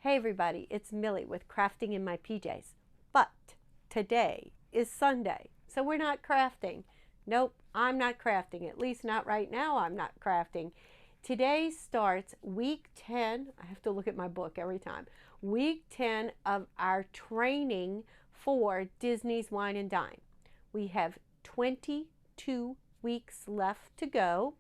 Hey everybody, it's Millie with Crafting in My PJs. But today is Sunday, so we're not crafting. Nope, I'm not crafting. At least not right now, I'm not crafting. Today starts week 10. I have to look at my book every time. Week 10 of our training for Disney's Wine and Dine. We have 22 weeks left to go.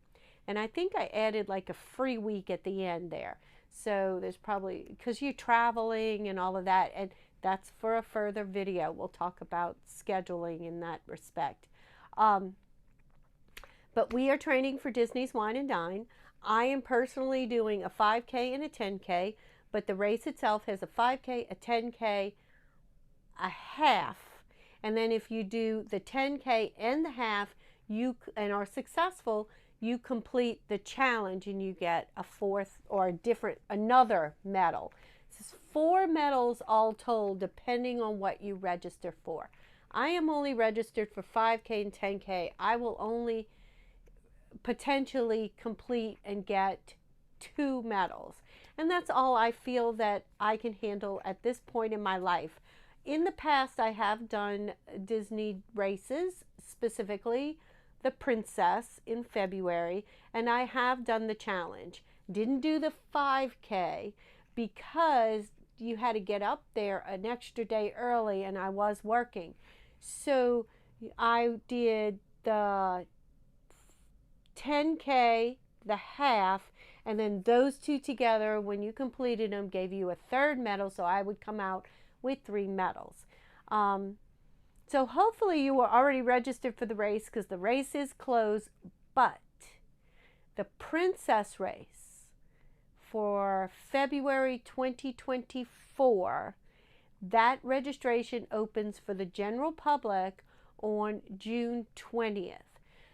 And I think I added like a free week at the end there. So there's probably, because you're traveling and all of that, and that's for a further video. We'll talk about scheduling in that respect. But we are training for Disney's Wine and Dine. I am personally doing a 5K and a 10K, but the race itself has a 5K, a 10K, a half. And then if you do the 10K and the half, and are successful, you complete the challenge and you get a fourth or another medal. This is 4 medals all told, depending on what you register for. I am only registered for 5K and 10K. I will only potentially complete and get 2 medals. And that's all I feel that I can handle at this point in my life. In the past, I have done Disney races, specifically the Princess in February, and I have done the challenge. Didn't do the 5K because you had to get up there an extra day early and I was working. So I did the 10K, the half, and then those two together, when you completed them, gave you a 3rd medal, so I would come out with 3 medals. So hopefully you were already registered for the race because the race is closed, but the Princess race for February 2024, that registration opens for the general public on June 20th.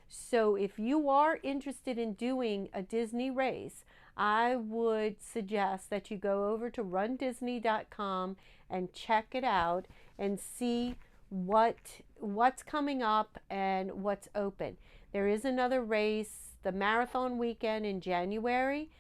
So if you are interested in doing a Disney race, I would suggest that you go over to rundisney.com and check it out and see what's coming up and what's open. There is another race, the marathon weekend in January.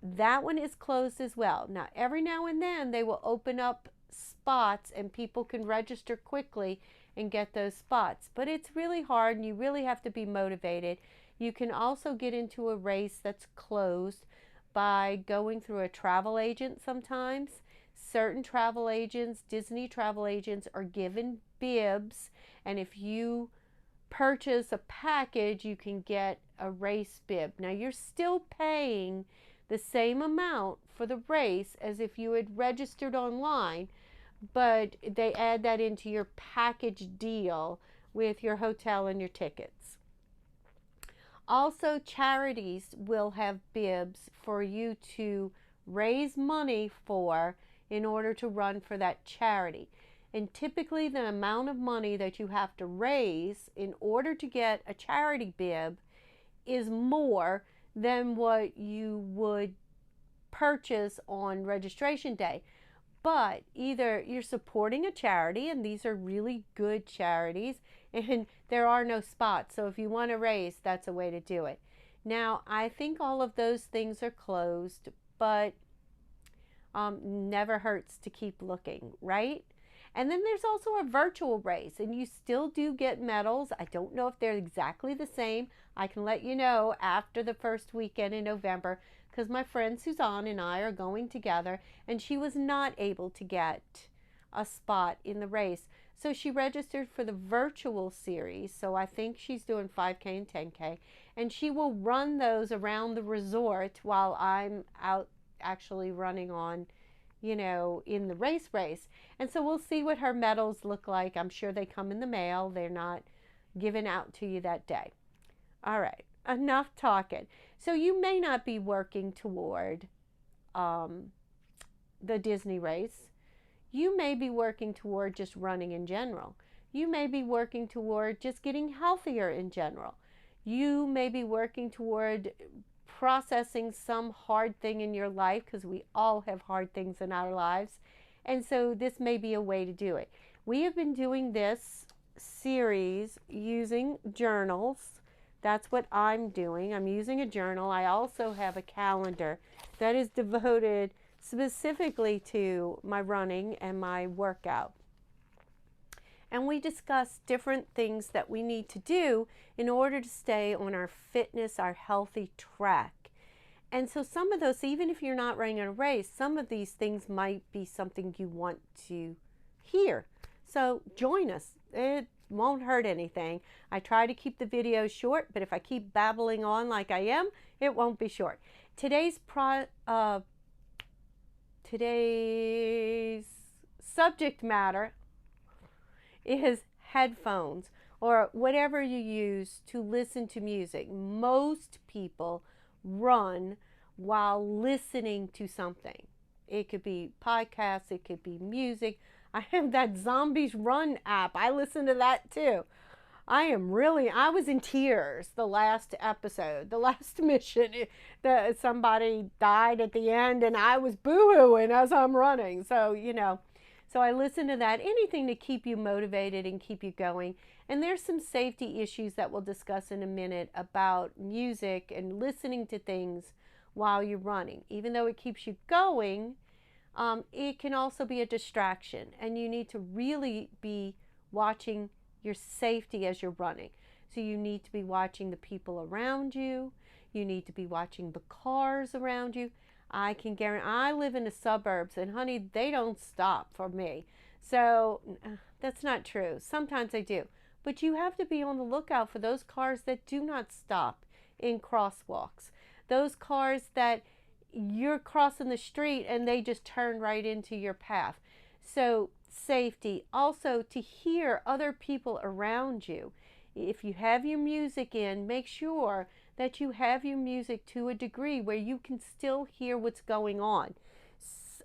That one is closed as well. Now, every now and then they will open up spots and people can register quickly and get those spots. But it's really hard and you really have to be motivated. You can also get into a race that's closed by going through a travel agent sometimes. Certain travel agents, Disney travel agents, are given bibs, and if you purchase a package, you can get a race bib. Now, you're still paying the same amount for the race as if you had registered online, but they add that into your package deal with your hotel and your tickets. Also, charities will have bibs for you to raise money for in order to run for that charity. And typically the amount of money that you have to raise in order to get a charity bib is more than what you would purchase on registration day. But either you're supporting a charity, and these are really good charities, and there are no spots. So if you want to raise, that's a way to do it. Now, I think all of those things are closed, but never hurts to keep looking, right? And then there's also a virtual race, and you still do get medals. I don't know if they're exactly the same. I can let you know after the first weekend in November, because my friend Suzanne and I are going together, and she was not able to get a spot in the race. So she registered for the virtual series. So I think she's doing 5K and 10K, and she will run those around the resort while I'm out actually running on, in the race. And so we'll see what her medals look like. I'm sure they come in the mail. They're not given out to you that day. All right, enough talking. So you may not be working toward the Disney race. You may be working toward just running in general. You may be working toward just getting healthier in general. You may be working toward processing some hard thing in your life, because we all have hard things in our lives, and so this may be a way to do it. We have been doing this series using journals. That's what I'm doing. I'm using a journal. I also have a calendar that is devoted specifically to my running and my workout. And we discuss different things that we need to do in order to stay on our fitness, our healthy track. And so some of those, even if you're not running a race, some of these things might be something you want to hear. So join us. It won't hurt anything. I try to keep the videos short, but if I keep babbling on like I am, it won't be short. Today's subject matter is headphones, or whatever you use to listen to music. Most people run while listening to something. It could be podcasts, it could be music. I have that Zombies Run app. I listen to that too. I was in tears the last episode, the last mission. Somebody died at the end and I was boo-hooing as I'm running. So, so I listen to that, anything to keep you motivated and keep you going. And there's some safety issues that we'll discuss in a minute about music and listening to things while you're running. Even though it keeps you going, it can also be a distraction, and you need to really be watching your safety as you're running. So you need to be watching the people around you. You need to be watching the cars around you. I can guarantee, I live in the suburbs, and honey, they don't stop for me. So that's not true. Sometimes they do. But you have to be on the lookout for those cars that do not stop in crosswalks. Those cars that you're crossing the street and they just turn right into your path. So safety. Also, to hear other people around you. If you have your music in, make sure that you have your music to a degree where you can still hear what's going on.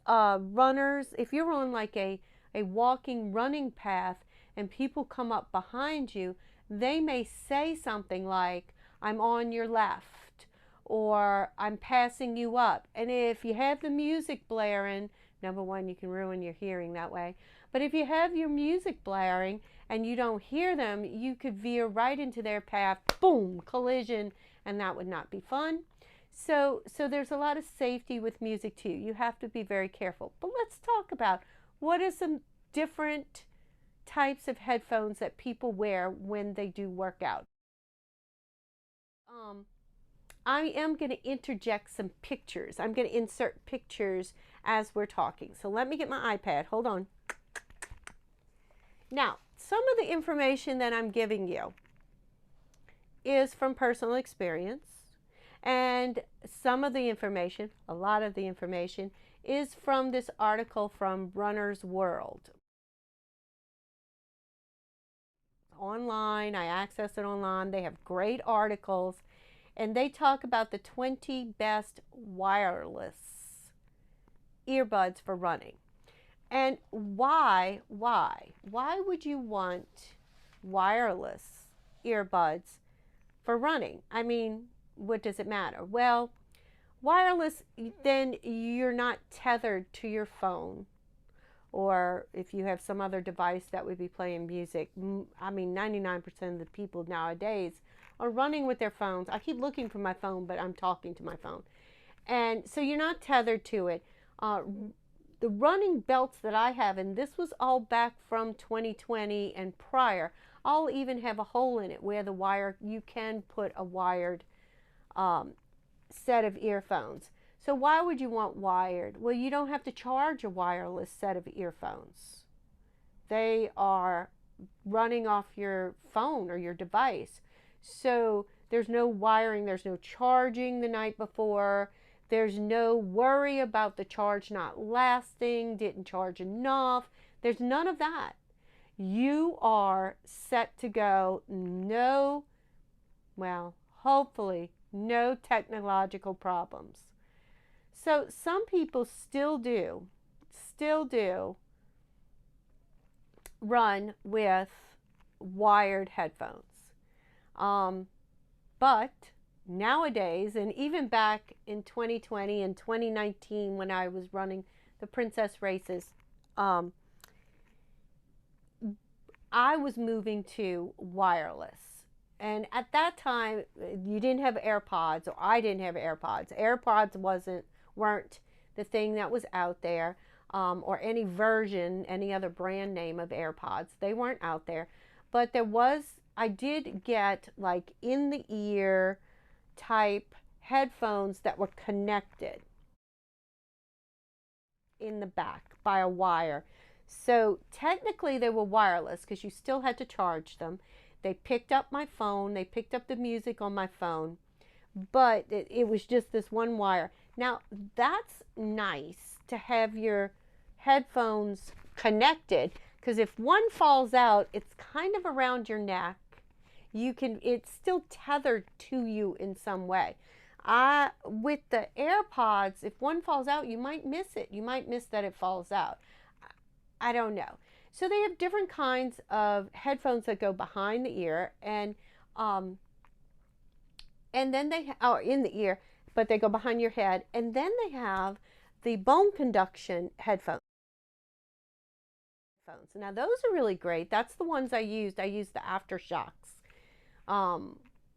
Runners, if you're on like a walking running path and people come up behind you, they may say something like, I'm on your left, or I'm passing you up. And if you have the music blaring, number one, you can ruin your hearing that way. But if you have your music blaring and you don't hear them, you could veer right into their path, boom, collision, and that would not be fun. So there's a lot of safety with music too. You have to be very careful. But let's talk about what are some different types of headphones that people wear when they do workout. I am going to interject some pictures. I'm going to insert pictures as we're talking. So let me get my iPad. Hold on. Now, some of the information that I'm giving you is from personal experience. And some of the information, a lot of the information, is from this article from Runner's World. Online, I access it online. They have great articles. And they talk about the 20 best wireless earbuds for running. And why would you want wireless earbuds for running? I mean, what does it matter? Well, wireless, then you're not tethered to your phone, or if you have some other device that would be playing music. I mean, 99% of the people nowadays are running with their phones. I keep looking for my phone, but I'm talking to my phone. And so you're not tethered to it. The running belts that I have, and this was all back from 2020 and prior, I'll even have a hole in it where the wire, you can put a wired set of earphones. So why would you want wired? Well, you don't have to charge a wireless set of earphones. They are running off your phone or your device. So there's no wiring, there's no charging the night before, there's no worry about the charge not lasting, didn't charge enough. There's none of that. You are set to go. No, well, hopefully no technological problems. So some people still do run with wired headphones. But nowadays, and even back in 2020 and 2019 when I was running the Princess races, I was moving to wireless. And at that time, you didn't have AirPods, or I didn't have AirPods. AirPods weren't the thing that was out there, or any version, any other brand name of AirPods. They weren't out there. But I did get like in the ear type headphones that were connected in the back by a wire. So technically they were wireless because you still had to charge them. They picked up my phone, they picked up the music on my phone, but it was just this one wire. Now that's nice to have your headphones connected, because if one falls out, it's kind of around your neck. It's still tethered to you in some way. With the AirPods, if one falls out, you might miss it. You might miss that it falls out. I don't know. So they have different kinds of headphones that go behind the ear, and then in the ear, but they go behind your head, and then they have the bone conduction headphones. Now those are really great. That's the ones I used. I used the AfterShokz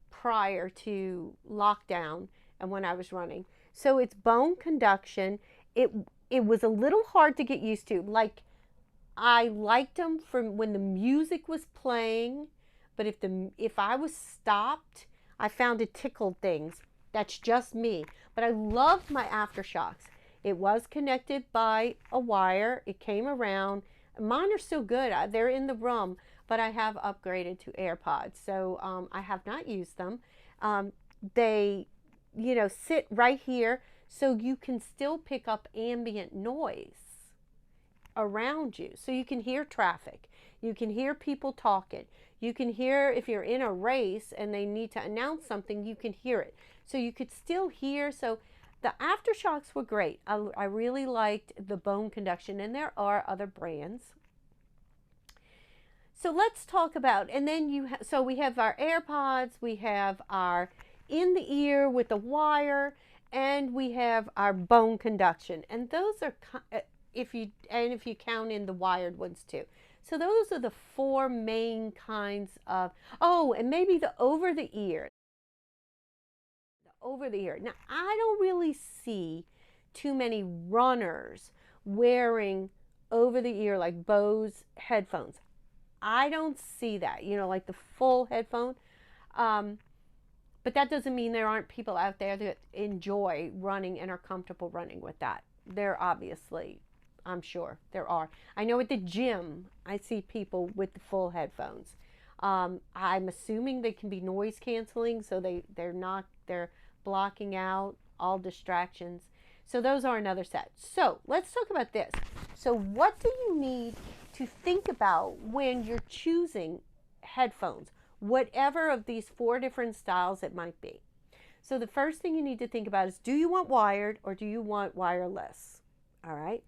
prior to lockdown and when I was running. So it's bone conduction. It was a little hard to get used to. Like, I liked them from when the music was playing, but if I was stopped, I found it tickled things. That's just me. But I loved my AfterShokz. It was connected by a wire. It came around. Mine are still good. They're in the room, but I have upgraded to AirPods. So I have not used them. They, sit right here, so you can still pick up ambient noise around you. So you can hear traffic. You can hear people talking. You can hear if you're in a race and they need to announce something, you can hear it. So you could still hear. So the AfterShokz were great. I really liked the bone conduction, and there are other brands. So let's talk about, and then so we have our AirPods, we have our in the ear with the wire, and we have our bone conduction. And those are, if you count in the wired ones too. So those are the four main kinds of, and maybe the over the ear. Now, I don't really see too many runners wearing over the ear like Bose headphones. I don't see that, like the full headphone. But that doesn't mean there aren't people out there that enjoy running and are comfortable running with that. There obviously, I'm sure there are. I know at the gym, I see people with the full headphones. I'm assuming they can be noise canceling, so they're blocking out all distractions. So those are another set. So let's talk about this. So what do you need to think about when you're choosing headphones, whatever of these four different styles it might be? So the first thing you need to think about is, do you want wired or do you want wireless? All right.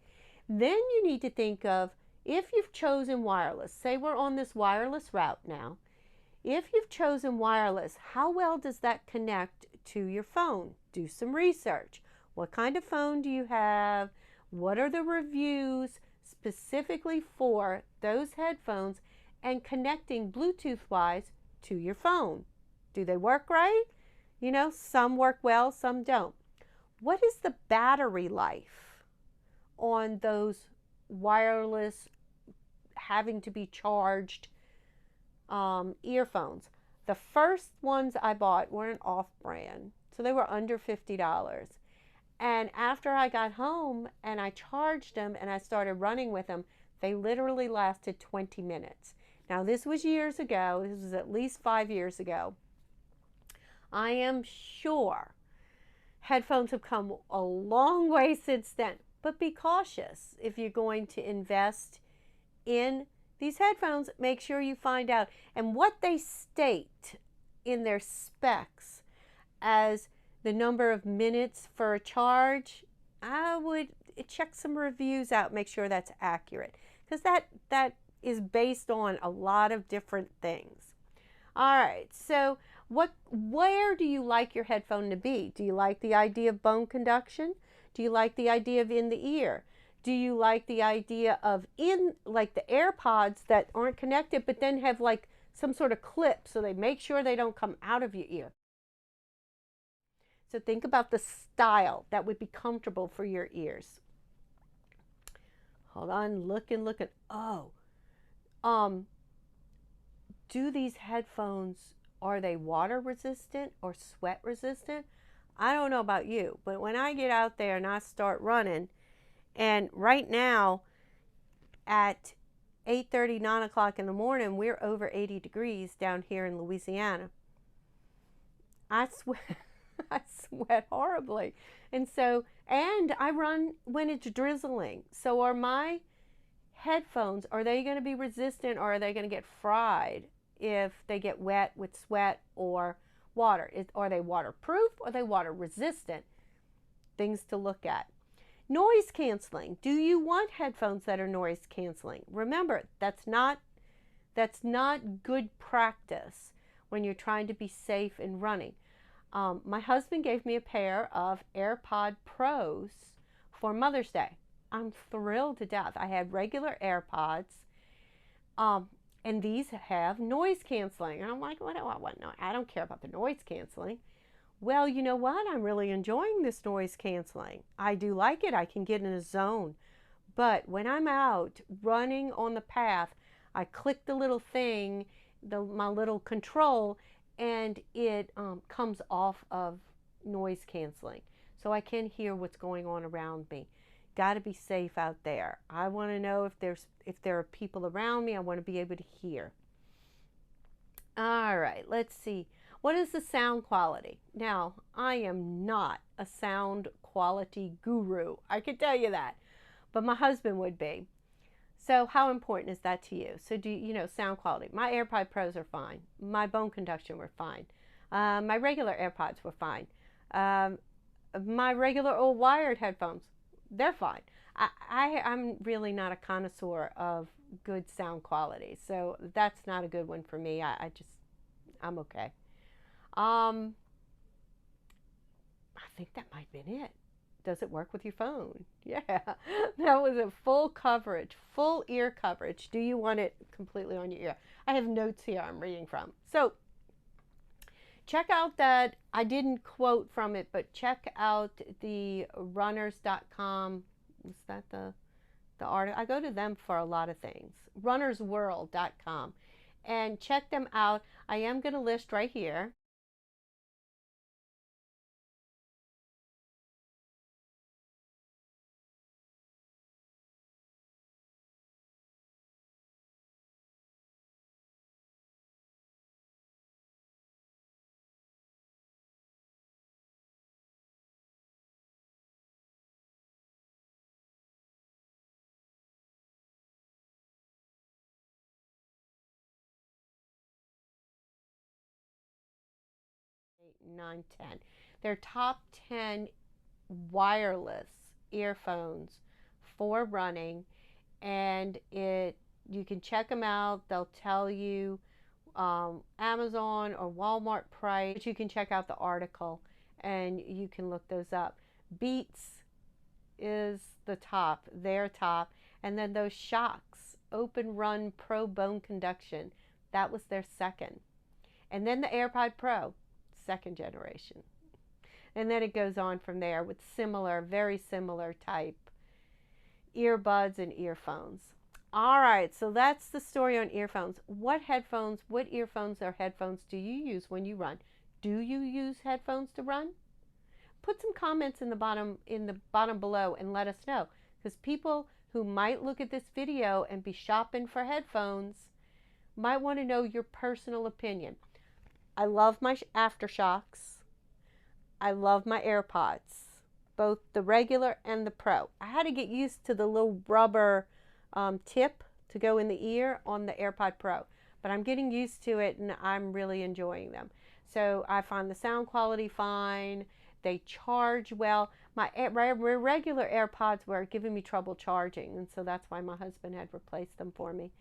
Then you need to think of, if you've chosen wireless, say we're on this wireless route now. If you've chosen wireless, how well does that connect to your phone? Do some research. What kind of phone do you have? What are the reviews specifically for those headphones and connecting Bluetooth-wise to your phone? Do they work right? Some work well, some don't. What is the battery life on those wireless, having to be charged earphones? The first ones I bought were an off-brand, so they were under $50. And after I got home and I charged them and I started running with them, they literally lasted 20 minutes. Now, this was years ago. This was at least 5 years ago. I am sure headphones have come a long way since then. But be cautious if you're going to invest in these headphones. Make sure you find out. And what they state in their specs as the number of minutes for a charge, I would check some reviews out, make sure that's accurate, because that is based on a lot of different things. All right, so where do you like your headphone to be? Do you like the idea of bone conduction? Do you like the idea of in the ear? Do you like the idea of like the AirPods that aren't connected but then have like some sort of clip so they make sure they don't come out of your ear? So think about the style that would be comfortable for your ears. Hold on, looking. Oh, um, do these headphones, are they water resistant or sweat resistant? I don't know about you, but when I get out there and I start running, and right now at 8:30, 9 o'clock in the morning, we're over 80 degrees down here in Louisiana. I sweat, I sweat horribly. And I run when it's drizzling. So are my headphones, are they going to be resistant, or are they going to get fried if they get wet with sweat or water? Are they waterproof or are they water resistant? Things to look at. Noise canceling. Do you want headphones that are noise canceling? Remember, that's not good practice when you're trying to be safe in running. My husband gave me a pair of AirPod Pros for Mother's Day. I'm thrilled to death. I had regular AirPods, and these have noise canceling. And I'm like, what? No, I don't care about the noise canceling. Well, you know what? I'm really enjoying this noise canceling. I do like it. I can get in a zone. But when I'm out running on the path, I click the little thing, my little control, and it comes off of noise canceling. So I can hear what's going on around me. Got to be safe out there. I want to know if there are people around me. I want to be able to hear. All right, let's see. What is the sound quality? Now, I am not a sound quality guru. I can tell you that. But my husband would be. So how important is that to you? So sound quality. My AirPod Pros are fine. My bone conduction were fine. My regular AirPods were fine. My regular old wired headphones, they're fine. I'm really not a connoisseur of good sound quality. So that's not a good one for me. I'm okay. I think that might have been it. Does it work with your phone? Yeah, that was a full coverage, full ear coverage. Do you want it completely on your ear? I have notes here I'm reading from. So check out that, I didn't quote from it, but check out the runners.com. Is that the article? I go to them for a lot of things. runnersworld.com. And check them out. I am going to list right here. Eight, 9, 10. They're top 10 wireless earphones for running, and you can check them out. They'll tell you Amazon or Walmart price, but you can check out the article and you can look those up. Beats is the top, their top, and then those Shocks Open Run Pro Bone Conduction, that was their second, and then the AirPod Pro, second generation. And then it goes on from there with very similar type earbuds and earphones. All right, so that's the story on earphones. What earphones or headphones do you use when you run? Do you use headphones to run? Put some comments in the bottom below and let us know, because people who might look at this video and be shopping for headphones might want to know your personal opinion. I love my AfterShokz. I love my AirPods, both the regular and the Pro. I had to get used to the little rubber tip to go in the ear on the AirPod Pro, but I'm getting used to it and I'm really enjoying them. So I find the sound quality fine. They charge well. My regular AirPods were giving me trouble charging, and so that's why my husband had replaced them for me.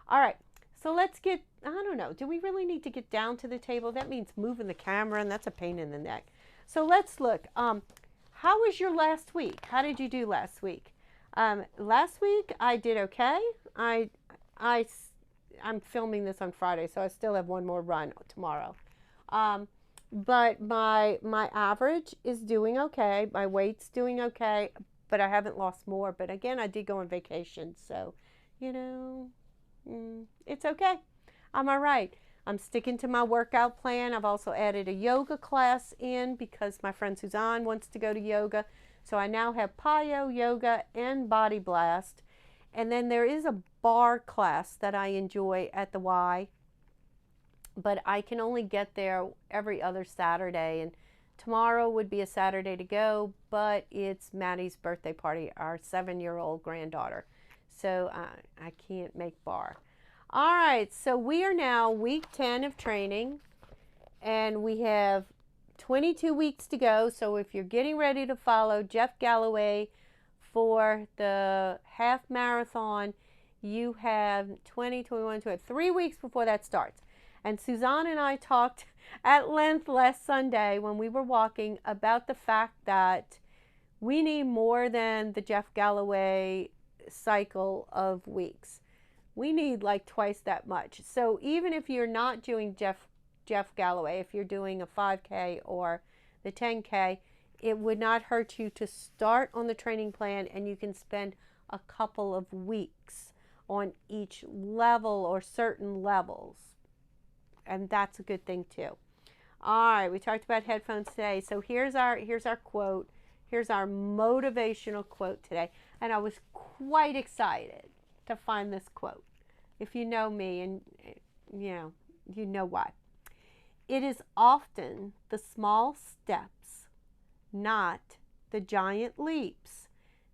All right, so let's get, I don't know, do we really need to get down to the table? That means moving the camera, and that's a pain in the neck. So let's look. How was your last week? How did you do last week? Last week I did okay. I'm filming this on Friday, so I still have one more run tomorrow. but my average is doing okay. My weight's doing okay, but I haven't lost more. But again, I did go on vacation, so you know, it's okay. I'm all right. I'm sticking to my workout plan. I've also added a yoga class in because my friend Suzanne wants to go to yoga. So I now have Payo, yoga, and body blast. And then there is a bar class that I enjoy at the Y, but I can only get there every other Saturday. And tomorrow would be a Saturday to go, but it's Maddie's birthday party, our 7-year-old granddaughter. So I can't make bar. All right, so we are now week 10 of training, and we have 22 weeks to go. So if you're getting ready to follow Jeff Galloway for the half marathon, you have 20, 21, 22, 3 weeks before that starts. And Suzanne and I talked at length last Sunday when we were walking about the fact that we need more than the Jeff Galloway cycle of weeks. We need like twice that much. So even if you're not doing Jeff Galloway, if you're doing a 5K or the 10K, it would not hurt you to start on the training plan, and you can spend a couple of weeks on each level or certain levels. And that's a good thing too. All right, we talked about headphones today. So here's our quote. Here's our motivational quote today. And I was quite excited to find this quote. If you know me, and you know why. It is often the small steps, not the giant leaps,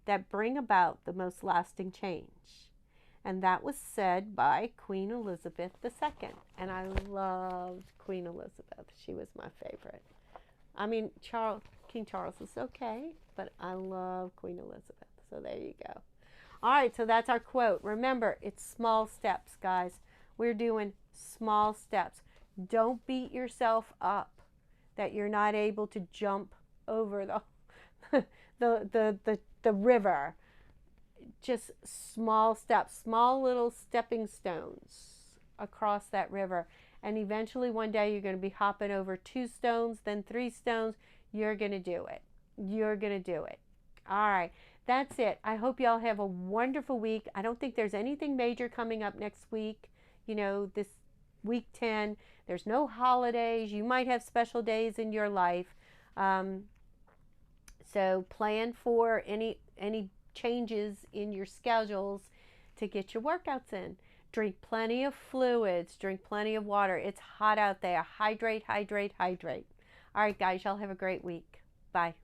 that bring about the most lasting change. And that was said by Queen Elizabeth II. And I loved Queen Elizabeth. She was my favorite. I mean, King Charles is okay, but I love Queen Elizabeth. So there you go. All right, so that's our quote. Remember, it's small steps, guys. We're doing small steps. Don't beat yourself up that you're not able to jump over the river. Just small steps, small little stepping stones across that river. And eventually one day you're going to be hopping over 2 stones, then 3 stones. You're going to do it. You're going to do it. All right. That's it. I hope y'all have a wonderful week. I don't think there's anything major coming up next week. This week 10. There's no holidays. You might have special days in your life. So plan for any changes in your schedules to get your workouts in. Drink plenty of fluids. Drink plenty of water. It's hot out there. Hydrate, hydrate, hydrate. All right, guys. Y'all have a great week. Bye.